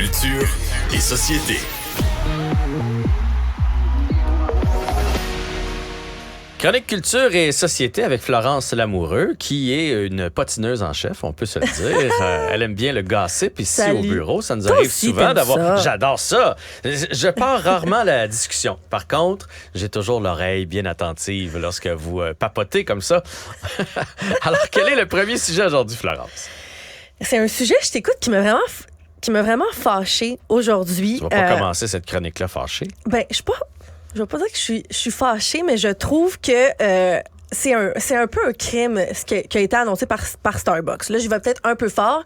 Culture et société. Chronique culture et société avec Florence Lamoureux, qui est une patineuse en chef, on peut se le dire. Elle aime bien le gossip ici Salut. au bureau. Ça nous Toi arrive aussi, souvent t'aimes d'avoir... ça. J'adore ça. Je pars rarement à la discussion. Par contre, j'ai toujours l'oreille bien attentive lorsque vous papotez comme ça. Alors, quel est le premier sujet aujourd'hui, Florence? C'est un sujet, je t'écoute, qui m'a vraiment fâchée aujourd'hui. Tu vas pas commencer cette chronique-là fâchée. Ben, je vais pas dire que je suis fâchée, mais je trouve que c'est un peu un crime ce qui a été annoncé par Starbucks. Là, j'y vais peut-être un peu fort.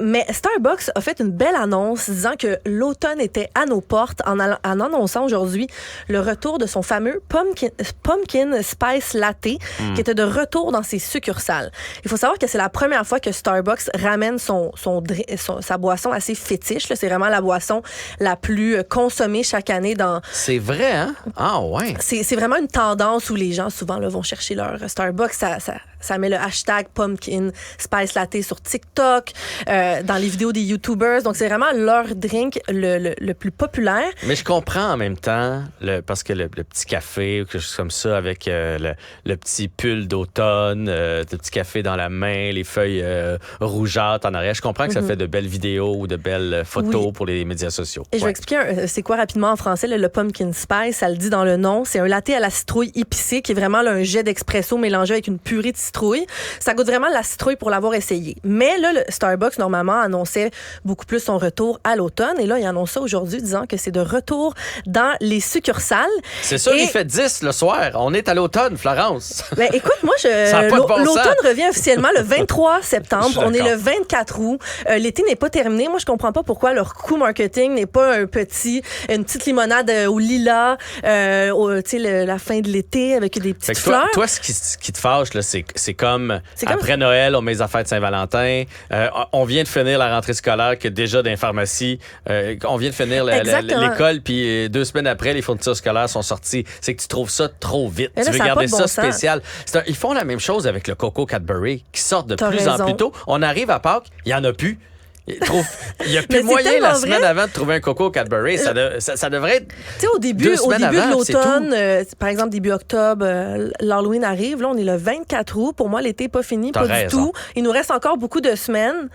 Mais Starbucks a fait une belle annonce disant que l'automne était à nos portes en annonçant aujourd'hui le retour de son fameux Pumpkin Spice Latte qui était de retour dans ses succursales. Il faut savoir que c'est la première fois que Starbucks ramène sa boisson assez fétiche. Là. C'est vraiment la boisson la plus consommée chaque année dans... C'est vrai, hein? Ah, ouais. C'est vraiment une tendance où les gens souvent là, vont chercher leur Starbucks. Ça met le hashtag Pumpkin Spice Latte sur TikTok, dans les vidéos des YouTubers. Donc, c'est vraiment leur drink le plus populaire. Mais je comprends en même temps, parce que le petit café ou quelque chose comme ça, avec le petit pull d'automne, le petit café dans la main, les feuilles rougeâtres en arrière, je comprends que ça fait de belles vidéos ou de belles photos pour les médias sociaux. Et je vais expliquer c'est quoi rapidement en français, le Pumpkin Spice, ça le dit dans le nom. C'est un latte à la citrouille épicé qui est vraiment là, un jet d'expresso mélangé avec une purée de citrouille. Ça goûte vraiment la citrouille pour l'avoir essayé. Mais là, le Starbucks, normalement, annonçait beaucoup plus son retour à l'automne. Et là, il annonce ça aujourd'hui, disant que c'est de retour dans les succursales. C'est sûr, il fait 10 le soir. On est à l'automne, Florence. Ben, écoute, moi, l'automne revient officiellement le 23 septembre. On est le 24 août. L'été n'est pas terminé. Moi, je comprends pas pourquoi leur coup marketing n'est pas une petite limonade au lilas, la fin de l'été avec des petites fleurs. Toi, ce qui te fâche, là, c'est comme après Noël, on met les affaires de Saint-Valentin. On vient de finir la rentrée scolaire que déjà dans les pharmacies, on vient de finir l'école, puis 2 semaines après, les fournitures scolaires sont sorties. C'est que tu trouves ça trop vite. Là, tu veux ça garder bon ça sens. spécial. Ils font la même chose avec le Coco Cadbury, qui sort de T'as plus en raison. plus tôt. On arrive à Pâques, il n'y en a plus. Il n'y a plus Mais moyen c'est la tellement semaine vrai. avant de trouver un Coco Cadbury. Ça devrait être... Tu sais, au début 2 semaines de avant, c'est l'automne, par exemple, début octobre, l'Halloween arrive. Là, on est le 24 août. Pour moi, l'été n'est pas fini, T'as pas raison. du tout. Il nous reste encore beaucoup de semaines.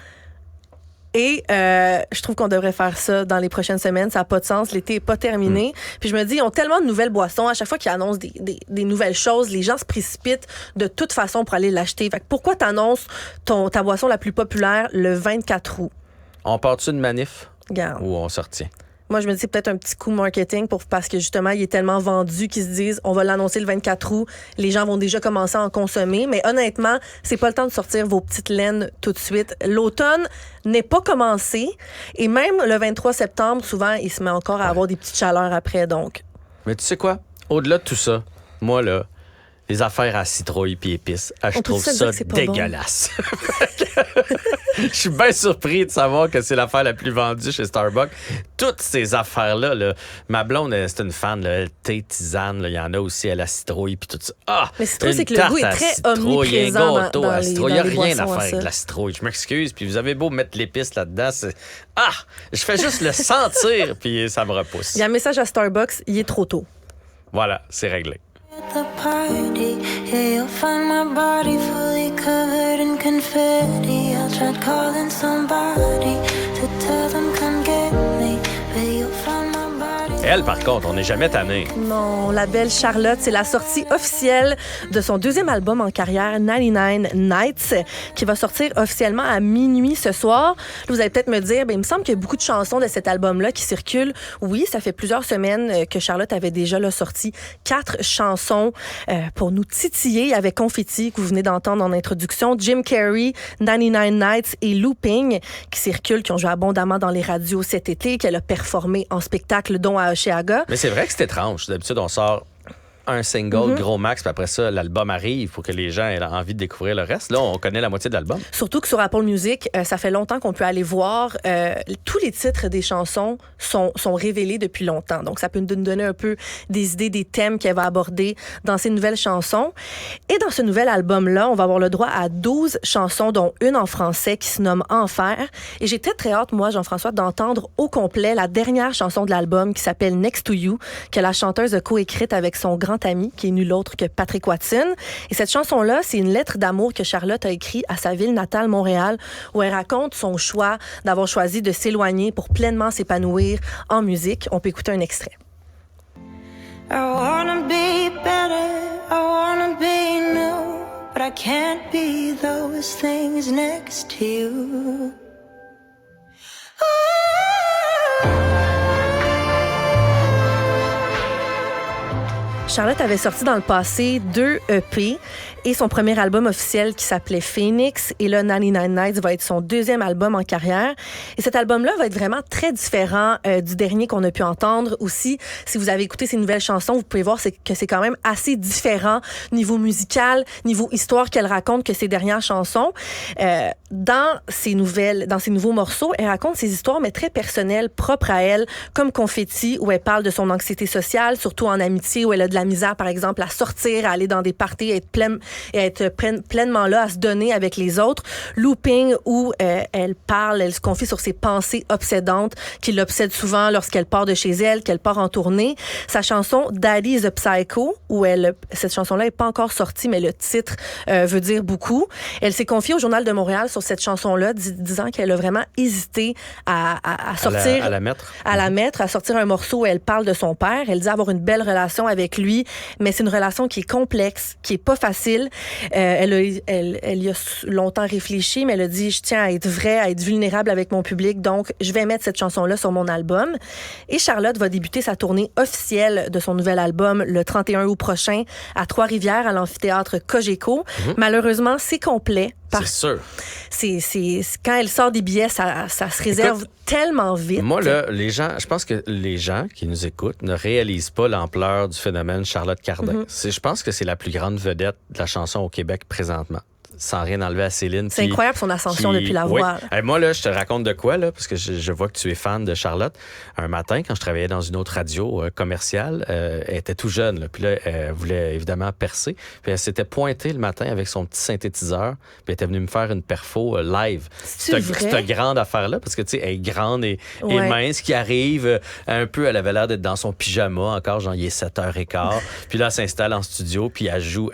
Et je trouve qu'on devrait faire ça dans les prochaines semaines. Ça n'a pas de sens. L'été n'est pas terminé. Puis je me dis, ils ont tellement de nouvelles boissons. À chaque fois qu'ils annoncent des nouvelles choses, les gens se précipitent de toute façon pour aller l'acheter. Fait que pourquoi tu annonces ta boisson la plus populaire le 24 août? On part-tu de manif Regarde. ou on se retient? Moi, je me dis c'est peut-être un petit coup marketing parce que justement, il est tellement vendu qu'ils se disent on va l'annoncer le 24 août. Les gens vont déjà commencer à en consommer. Mais honnêtement, c'est pas le temps de sortir vos petites laines tout de suite. L'automne n'est pas commencé. Et même le 23 septembre, souvent, il se met encore à avoir des petites chaleurs après. Donc, Mais tu sais quoi? Au-delà de tout ça, moi, là, les affaires à citrouille puis épices, je trouve peut-tu ça dire que c'est pas dégueulasse. Je suis bien surpris de savoir que c'est l'affaire la plus vendue chez Starbucks. Toutes ces affaires-là, là, ma blonde, c'est une fan, là, le thé tisane, il y en a aussi à la citrouille puis tout ça. Ah! mais citrouille, c'est que le tarte goût est à très citrouille, omniprésent un gâteau dans à les citrouille. Il n'y a rien à boissons faire à ça. avec la citrouille. Je m'excuse. Puis vous avez beau mettre l'épice là-dedans, je fais juste le sentir puis ça me repousse. il y a un message à Starbucks, il est trop tôt. Voilà, c'est réglé. The party, yeah, you'll find my body fully covered in confetti. I tried calling somebody to tell them come get me, but you'll find my body. Elle, par contre, on n'est jamais tanné. Non, la belle Charlotte, c'est la sortie officielle de son 2e album en carrière, 99 Nights, qui va sortir officiellement à minuit ce soir. Là, vous allez peut-être me dire, il me semble qu'il y a beaucoup de chansons de cet album-là qui circulent. Oui, ça fait plusieurs semaines que Charlotte avait déjà sorti 4 chansons pour nous titiller avec Confetti, que vous venez d'entendre en introduction, Jim Carrey, 99 Nights et Looping, qui circulent, qui ont joué abondamment dans les radios cet été, qu'elle a performé en spectacle, dont à Oshéaga. Mais c'est vrai que c'est étrange. D'habitude, on sort un single, gros max, puis après ça, l'album arrive pour que les gens aient envie de découvrir le reste. Là, on connaît la moitié de l'album. Surtout que sur Apple Music, ça fait longtemps qu'on peut aller voir. Tous les titres des chansons sont révélés depuis longtemps. Donc, ça peut nous donner un peu des idées des thèmes qu'elle va aborder dans ces nouvelles chansons. Et dans ce nouvel album-là, on va avoir le droit à 12 chansons, dont une en français qui se nomme Enfer. Et j'ai très hâte, moi, Jean-François, d'entendre au complet la dernière chanson de l'album qui s'appelle Next to You, que la chanteuse a coécrite avec son grand ami, qui est nul autre que Patrick Watson. Et cette chanson-là, c'est une lettre d'amour que Charlotte a écrite à sa ville natale, Montréal, où elle raconte son choix d'avoir choisi de s'éloigner pour pleinement s'épanouir en musique. On peut écouter un extrait. I wanna be better, I wanna be new, but I can't be those things next to you. Charlotte avait sorti dans le passé 2 EP et son premier album officiel qui s'appelait Phoenix. Et là, 99 Nights va être son deuxième album en carrière. Et cet album-là va être vraiment très différent du dernier qu'on a pu entendre. Aussi, si vous avez écouté ses nouvelles chansons, vous pouvez voir que c'est quand même assez différent niveau musical, niveau histoire qu'elle raconte que ses dernières chansons. Dans ses nouveaux morceaux, elle raconte ses histoires, mais très personnelles, propres à elle, comme Confetti, où elle parle de son anxiété sociale, surtout en amitié, où elle a de la misère, par exemple, à sortir, à aller dans des parties, à être pleinement là, à se donner avec les autres. Looping, où elle se confie sur ses pensées obsédantes qui l'obsèdent souvent lorsqu'elle part de chez elle, qu'elle part en tournée. Sa chanson Daddy is a Psycho, où cette chanson-là n'est pas encore sortie, mais le titre veut dire beaucoup. Elle s'est confiée au Journal de Montréal sur cette chanson-là, disant qu'elle a vraiment hésité à sortir... À la mettre. À sortir un morceau où elle parle de son père. Elle dit avoir une belle relation avec lui, mais c'est une relation qui est complexe, qui est pas facile. Elle y a longtemps réfléchi, mais elle a dit, je tiens à être vraie, à être vulnérable avec mon public, donc je vais mettre cette chanson-là sur mon album. Et Charlotte va débuter sa tournée officielle de son nouvel album le 31 août prochain à Trois-Rivières, à l'amphithéâtre Cogeco. Malheureusement, c'est complet. C'est sûr. Quand elle sort des billets, ça se réserve tellement vite. Moi, là, je pense que les gens qui nous écoutent ne réalisent pas l'ampleur du phénomène Charlotte Cardin. Je pense que c'est la plus grande vedette de la chanson au Québec présentement. Sans rien enlever à Céline. C'est incroyable son ascension depuis la voix. Oui. Moi, là, je te raconte de quoi, là, parce que je vois que tu es fan de Charlotte. Un matin, quand je travaillais dans une autre radio commerciale, elle était tout jeune. Là, puis là, elle voulait évidemment percer. Puis elle s'était pointée le matin avec son petit synthétiseur. Puis elle était venue me faire une perfo live. Cette grande affaire-là, parce que tu sais, elle est grande et mince, qui arrive un peu, elle avait l'air d'être dans son pyjama encore, genre il est 7h15. Puis là, elle s'installe en studio, puis elle joue.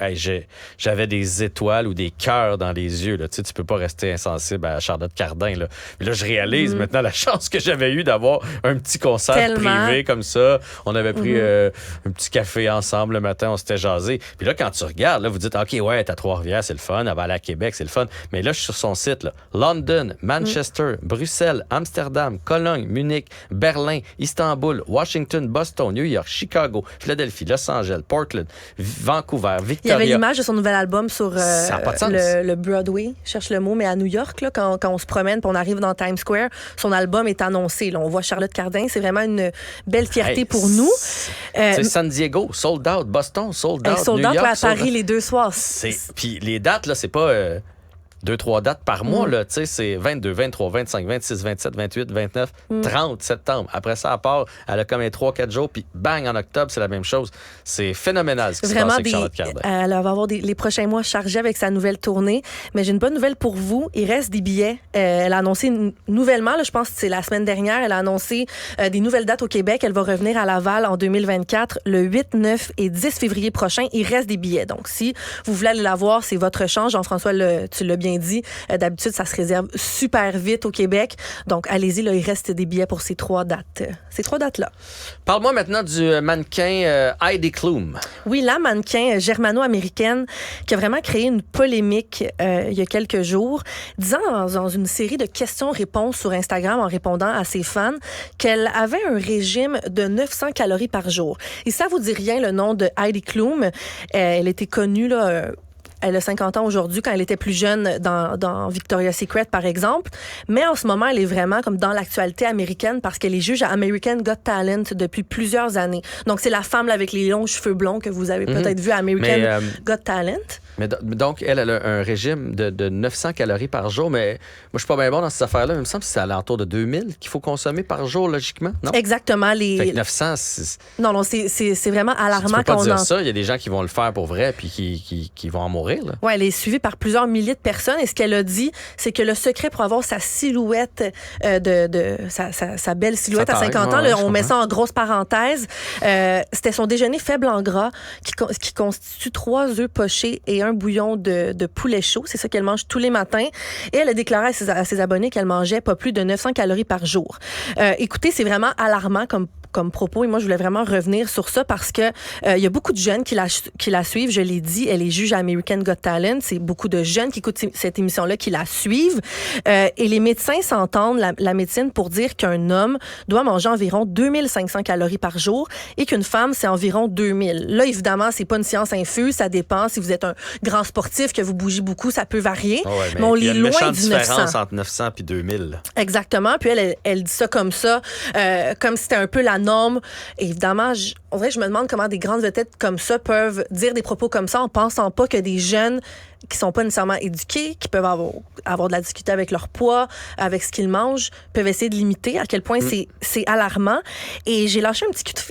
J'avais des étoiles ou des cœurs dans les yeux. Là. Tu peux pas rester insensible à Charlotte Cardin. Là. Mais là, je réalise maintenant la chance que j'avais eue d'avoir un petit concert privé comme ça. On avait pris un petit café ensemble le matin, on s'était jasé. Puis là, quand tu regardes, là, vous dites, OK, ouais, t'es à Trois-Rivières, c'est le fun. Elle va aller à Québec, c'est le fun. Mais là, je suis sur son site. Là. London, Manchester, Bruxelles, Amsterdam, Cologne, Munich, Berlin, Istanbul, Washington, Boston, New York, Chicago, Philadelphie, Los Angeles, Portland, Vancouver, Victoria. Il y avait l'image de son nouvel album sur ça n'a pas de sens. le Broadway, je cherche le mot, mais à New York, là, quand on se promène et on arrive dans Times Square, son album est annoncé. Là. On voit Charlotte Cardin, c'est vraiment une belle fierté pour nous. C'est San Diego, sold out. Boston, sold out. Sold New out York, à Paris les 2 soirs. Puis les dates, là, c'est pas 2-3 dates par mois, là. Tu sais, c'est 22, 23, 25, 26, 27, 28, 29, 30 septembre. Après ça, à part, elle a comme un 3-4 jours, puis bang, en octobre, c'est la même chose. C'est phénoménal ce qui se passe avec Charlotte Cardin. Elle va avoir les prochains mois chargés avec sa nouvelle tournée. Mais j'ai une bonne nouvelle pour vous. Il reste des billets. Elle a annoncé nouvellement, là, je pense que c'est la semaine dernière, elle a annoncé des nouvelles dates au Québec. Elle va revenir à Laval en 2024, le 8, 9 et 10 février prochain. Il reste des billets. Donc, si vous voulez aller la voir, c'est votre chance. Jean-François, tu l'as bien dit. D'habitude, ça se réserve super vite au Québec. Donc, allez-y, là, il reste des billets pour ces 3 dates. Ces 3 dates-là. Parle-moi maintenant du mannequin Heidi Klum. Oui, la mannequin germano-américaine qui a vraiment créé une polémique il y a quelques jours, disant dans une série de questions-réponses sur Instagram en répondant à ses fans qu'elle avait un régime de 900 calories par jour. Et ça vous dit rien, le nom de Heidi Klum. Elle était connue, là, Elle a 50 ans aujourd'hui, quand elle était plus jeune dans Victoria's Secret, par exemple. Mais en ce moment, elle est vraiment comme dans l'actualité américaine parce qu'elle est juge à American Got Talent depuis plusieurs années. Donc, c'est la femme là, avec les longs cheveux blonds que vous avez peut-être vu à American Got Talent. Mais donc, elle a un régime de 900 calories par jour, mais moi, je suis pas bien bon dans ces affaires-là. Il me semble que c'est à l'entour de 2000 qu'il faut consommer par jour, logiquement, non? Exactement. Fait que 900, c'est... Non, c'est vraiment alarmant. Tu peux pas dire ça. Il y a des gens qui vont le faire pour vrai puis qui vont en mourir. Oui, elle est suivie par plusieurs milliers de personnes. Et ce qu'elle a dit, c'est que le secret pour avoir sa silhouette, sa belle silhouette à 50 ans, on met ça en grosse parenthèse, c'était son déjeuner faible en gras qui constitue 3 œufs pochés et un bouillon de poulet chaud. C'est ça qu'elle mange tous les matins. Et elle a déclaré à ses abonnés qu'elle mangeait pas plus de 900 calories par jour. Écoutez, c'est vraiment alarmant comme propos. Et moi, je voulais vraiment revenir sur ça parce que il y a beaucoup de jeunes qui la suivent. Je l'ai dit, elle est juge à American Got Talent. C'est beaucoup de jeunes qui écoutent cette émission-là qui la suivent. Et les médecins s'entendent, la médecine, pour dire qu'un homme doit manger environ 2500 calories par jour et qu'une femme, c'est environ 2000. Là, évidemment, c'est pas une science infuse. Ça dépend. Si vous êtes un grand sportif, que vous bougez beaucoup, ça peut varier. Oh ouais, mais on est loin Il du 900. y a une différence entre 900 et 2000. Exactement. Puis elle dit ça, comme si c'était un peu la norme. Et évidemment, on dirait que je me demande comment des grandes vedettes comme ça peuvent dire des propos comme ça en pensant pas que des jeunes qui sont pas nécessairement éduqués, qui peuvent avoir de la difficulté avec leur poids, avec ce qu'ils mangent, peuvent essayer de limiter. À quel point c'est alarmant. Et j'ai lâché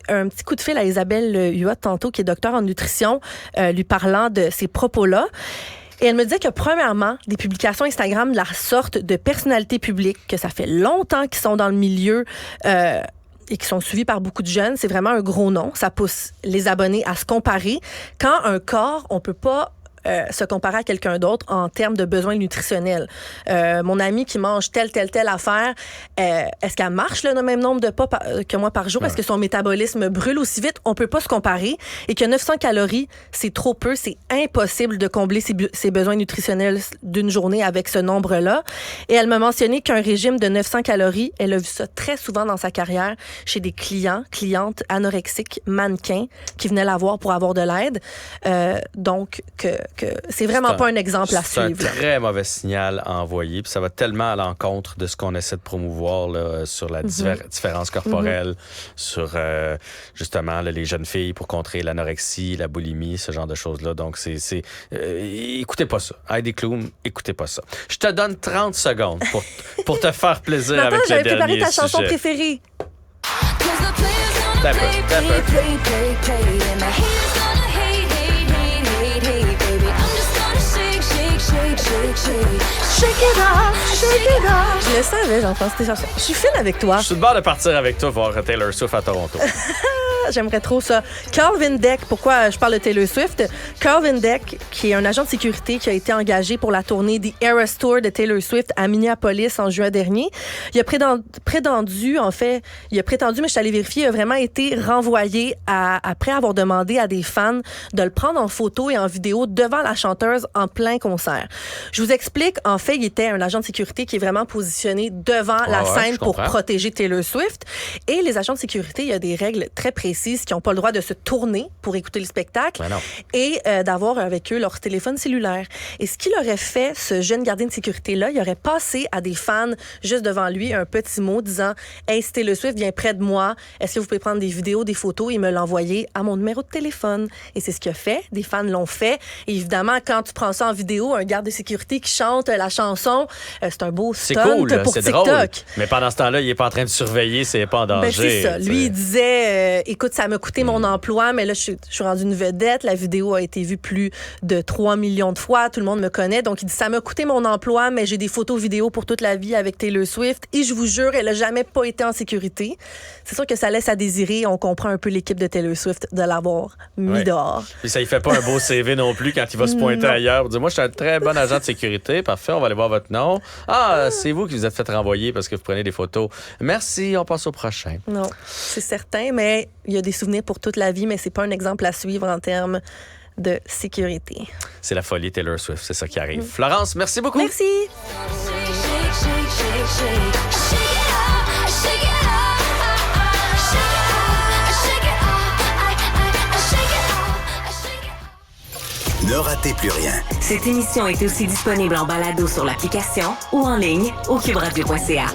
un petit coup de fil à Isabelle Huot tantôt, qui est docteure en nutrition, lui parlant de ces propos-là. Et elle me disait que, premièrement, des publications Instagram de la sorte de personnalités publiques, que ça fait longtemps qu'ils sont dans le milieu et qui sont suivis par beaucoup de jeunes, c'est vraiment un gros nom. Ça pousse les abonnés à se comparer. Quand un corps, on peut pas se comparer à quelqu'un d'autre en termes de besoins nutritionnels. Mon amie qui mange telle affaire, est-ce qu'elle marche le même nombre de pas que moi par jour? Est-ce que son métabolisme brûle aussi vite? On peut pas se comparer. Et que 900 calories, c'est trop peu. C'est impossible de combler ses besoins nutritionnels d'une journée avec ce nombre-là. Et elle m'a mentionné qu'un régime de 900 calories, elle a vu ça très souvent dans sa carrière chez des clientes anorexiques, mannequins, qui venaient la voir pour avoir de l'aide. Donc, que c'est vraiment pas un exemple à suivre. C'est un très mauvais signal à envoyer. Puis ça va tellement à l'encontre de ce qu'on essaie de promouvoir là, sur la différence corporelle, sur justement là, les jeunes filles pour contrer l'anorexie, la boulimie, ce genre de choses-là. Donc, écoutez pas ça. Heidi Klum, écoutez pas ça. Je te donne 30 secondes pour te faire plaisir avec le dernier sujet. J'avais préparé ta chanson préférée. T'as peu. Shake it off, shake it off. Je le savais, Jean-François. Je suis fine avec toi. Je suis de bord de partir avec toi voir Taylor Swift à Toronto. J'aimerais trop ça. Calvin Deck, pourquoi je parle de Taylor Swift? Calvin Deck, qui est un agent de sécurité qui a été engagé pour la tournée The Eras Tour de Taylor Swift à Minneapolis en juin dernier. Il a prétendu, mais je suis allée vérifier, il a vraiment été renvoyé après avoir demandé à des fans de le prendre en photo et en vidéo devant la chanteuse en plein concert. Je vous explique, en fait, il était un agent de sécurité qui est vraiment positionné devant la scène pour protéger Taylor Swift. Et les agents de sécurité, il y a des règles très précises qui n'ont pas le droit de se tourner pour écouter le spectacle et d'avoir avec eux leur téléphone cellulaire. Et ce qu'il aurait fait, ce jeune gardien de sécurité-là, il aurait passé à des fans juste devant lui un petit mot disant « Hey, si Taylor Swift vient près de moi, est-ce que vous pouvez prendre des vidéos, des photos et me l'envoyer à mon numéro de téléphone? » Et c'est ce qu'il a fait. Des fans l'ont fait. Et évidemment, quand tu prends ça en vidéo, un garde de sécurité qui chante la chanson, c'est un beau stunt cool, pour c'est TikTok. Drôle. Mais pendant ce temps-là, il n'est pas en train de surveiller, c'est pas en danger. C'est ça. Lui, il disait écoute, ça m'a coûté mon emploi, mais là, je suis rendue une vedette. La vidéo a été vue plus de 3 millions de fois. Tout le monde me connaît. Donc, il dit, ça m'a coûté mon emploi, mais j'ai des photos vidéos pour toute la vie avec Taylor Swift. Et je vous jure, elle n'a jamais pas été en sécurité. C'est sûr que ça laisse à désirer. On comprend un peu l'équipe de Taylor Swift de l'avoir mis dehors. Puis ça, il fait pas un beau CV non plus quand il va se pointer ailleurs. Pour dire, moi, je suis un très bon agent de sécurité. Parfait, on va aller voir votre nom. Ah, c'est vous qui vous êtes fait renvoyer parce que vous prenez des photos. Merci, on passe au prochain. Non, c'est certain, mais il y a des souvenirs pour toute la vie, mais c'est pas un exemple à suivre en termes de sécurité. C'est la folie Taylor Swift, c'est ça qui arrive. Florence, merci beaucoup. Merci. Ne ratez plus rien. Cette émission est aussi disponible en balado sur l'application ou en ligne au cuberadio.ca.